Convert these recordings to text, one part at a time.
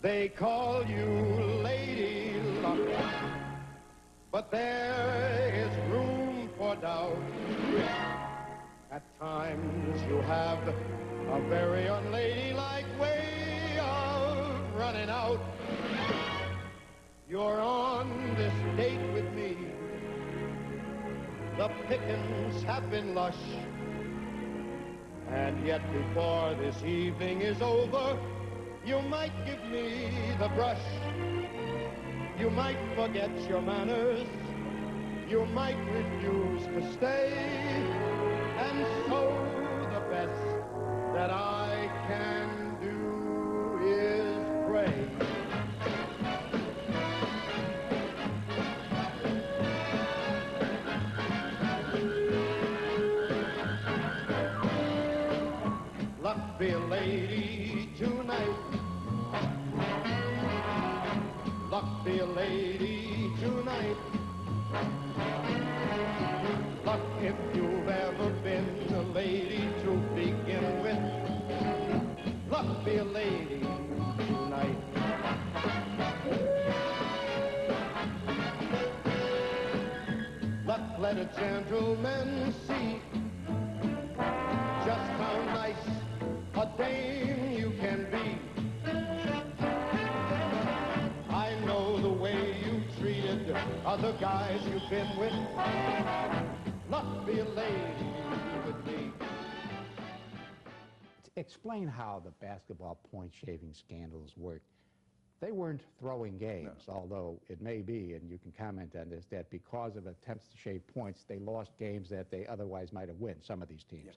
They call you Lady Luck, but there is room for doubt. At times you have a very unladylike way of running out. You're on this date with me. The pickings have been lush. And yet before this evening is over, you might give me the brush. You might forget your manners. You might refuse to stay. And so the best that I can do is pray. Luck be a lady tonight. Luck be a lady tonight. Luck if you've ever been a lady to begin with. Luck be a lady tonight. Luck let a gentleman see just how nice a dame you can be. I know the way you treated other guys you've been with. Luck be a lady with me. Explain how the basketball point shaving scandals work. They weren't throwing games, no. Although it may be, and you can comment on this, that because of attempts to shave points, they lost games that they otherwise might have won, some of these teams. Yeah.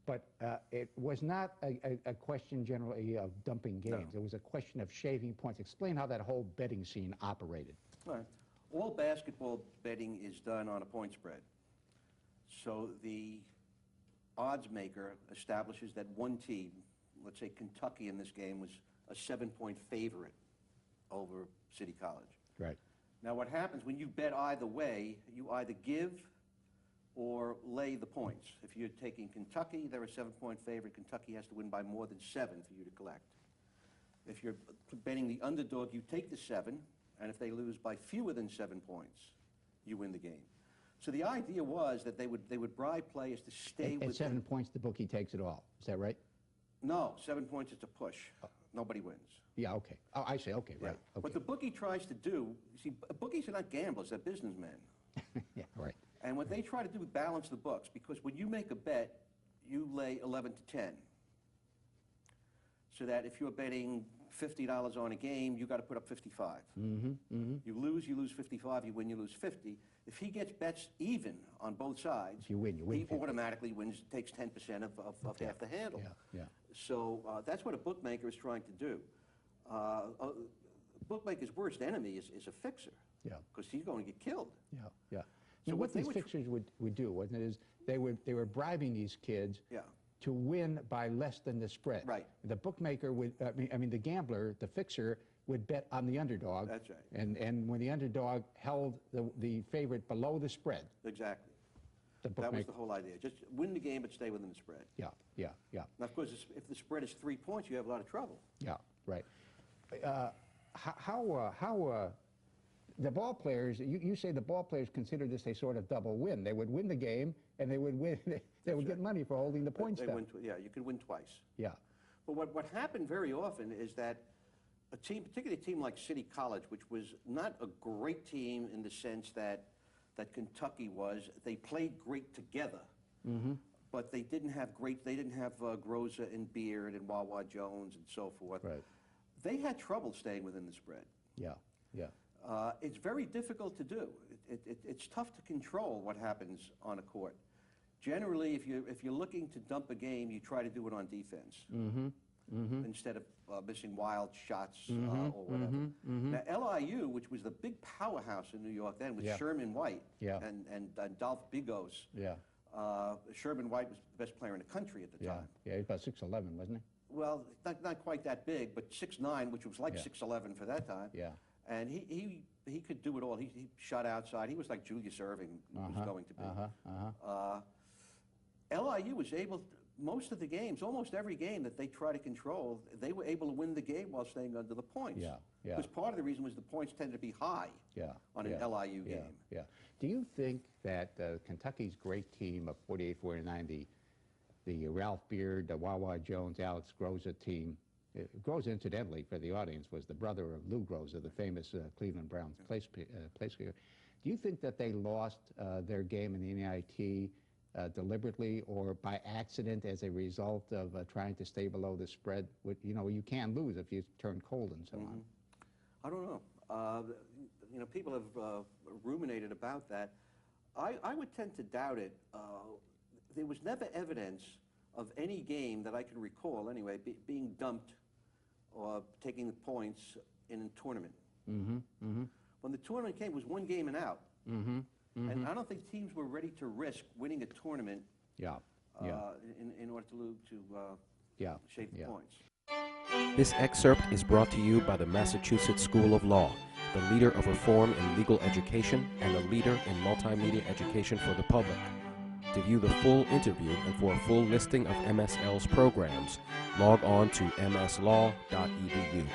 But it was not a question generally of dumping games. No. It was a question of shaving points. Explain how that whole betting scene operated. Right. All basketball betting is done on a point spread. So the odds maker establishes that one team, let's say Kentucky in this game, was a 7-point favorite over City College. Right. Now what happens when you bet either way, you either give or lay the points. If you're taking Kentucky, they're a 7-point favorite. Kentucky has to win by more than 7 for you to collect. If you're betting the underdog, you take the 7, and if they lose by fewer than 7 points, you win the game. So the idea was that they would bribe players to stay with. At 7 points, the bookie takes it all. Is that right? No, 7 points, it's a push. Nobody wins. Yeah, okay. Oh, I see, okay, yeah. Right. Okay. What the bookie tries to do, you see, bookies are not gamblers, they're businessmen. Yeah, right. And what they try to do is balance the books, because when you make a bet, you lay 11 to 10. So that if you're betting $50 on a game, you got to put up 55. Mm-hmm, mm-hmm. You lose 55, you win, you lose 50. If he gets bets even on both sides, you win he 50. Automatically wins, takes 10% of yeah. half the handle. Yeah, yeah. So that's what a bookmaker is trying to do. A bookmaker's worst enemy is a fixer. Yeah. Because he's going to get killed. Yeah, yeah. So now, what these fixers would do, wasn't it, is they were bribing these kids to win by less than the spread. Right. The bookmaker would, I mean the gambler, the fixer, would bet on the underdog. That's right. And when the underdog held the favorite below the spread. Exactly. That was the whole idea. Just win the game but stay within the spread. Yeah, yeah, yeah. Now, of course, if the spread is 3 points, you have a lot of trouble. Yeah, right. The ball players, you say the ball players consider this a sort of double win. They would win the game, and they would win. They would get money for holding the points down. Yeah, you could win twice. Yeah. But what happened very often is that a team, particularly a team like City College, which was not a great team in the sense that Kentucky was, they played great together. Mm-hmm. But they didn't have Groza and Beard and Wawa Jones and so forth. Right. They had trouble staying within the spread. Yeah, yeah. It's very difficult to do. It's tough to control what happens on a court. Generally, if you're looking to dump a game, you try to do it on defense. Mm-hmm. Mm-hmm. Instead of missing wild shots mm-hmm. or whatever. Mm-hmm. Now, LIU, which was the big powerhouse in New York then, with Sherman White and Dolph Bigos. Yeah. Sherman White was the best player in the country at the time. Yeah, he was about 6'11", wasn't he? Well, not quite that big, but 6'9", which was like 6'11" for that time. Yeah. And he could do it all. He shot outside. He was like Julius Irving was going to be. LIU was able, most of the games, almost every game that they try to control, they were able to win the game while staying under the points. Yeah, yeah. Because part of the reason was the points tended to be high on an LIU game. Yeah. Do you think that Kentucky's great team of 48-49, the Ralph Beard, the Wawa Jones, Alex Groza team, Groza, incidentally, for the audience, was the brother of Lou Groza, the famous Cleveland Browns place kicker. Do you think that they lost their game in the NIT deliberately or by accident as a result of trying to stay below the spread? You can lose if you turn cold and so on. I don't know. People have ruminated about that. I would tend to doubt it. There was never evidence of any game that I can recall, anyway, being dumped or taking the points in a tournament. When the tournament came, it was one game and out. And I don't think teams were ready to risk winning a tournament in order to shave the points. This excerpt is brought to you by the Massachusetts School of Law, the leader of reform in legal education and a leader in multimedia education for the public. To view the full interview and for a full listing of MSL's programs, log on to mslaw.edu.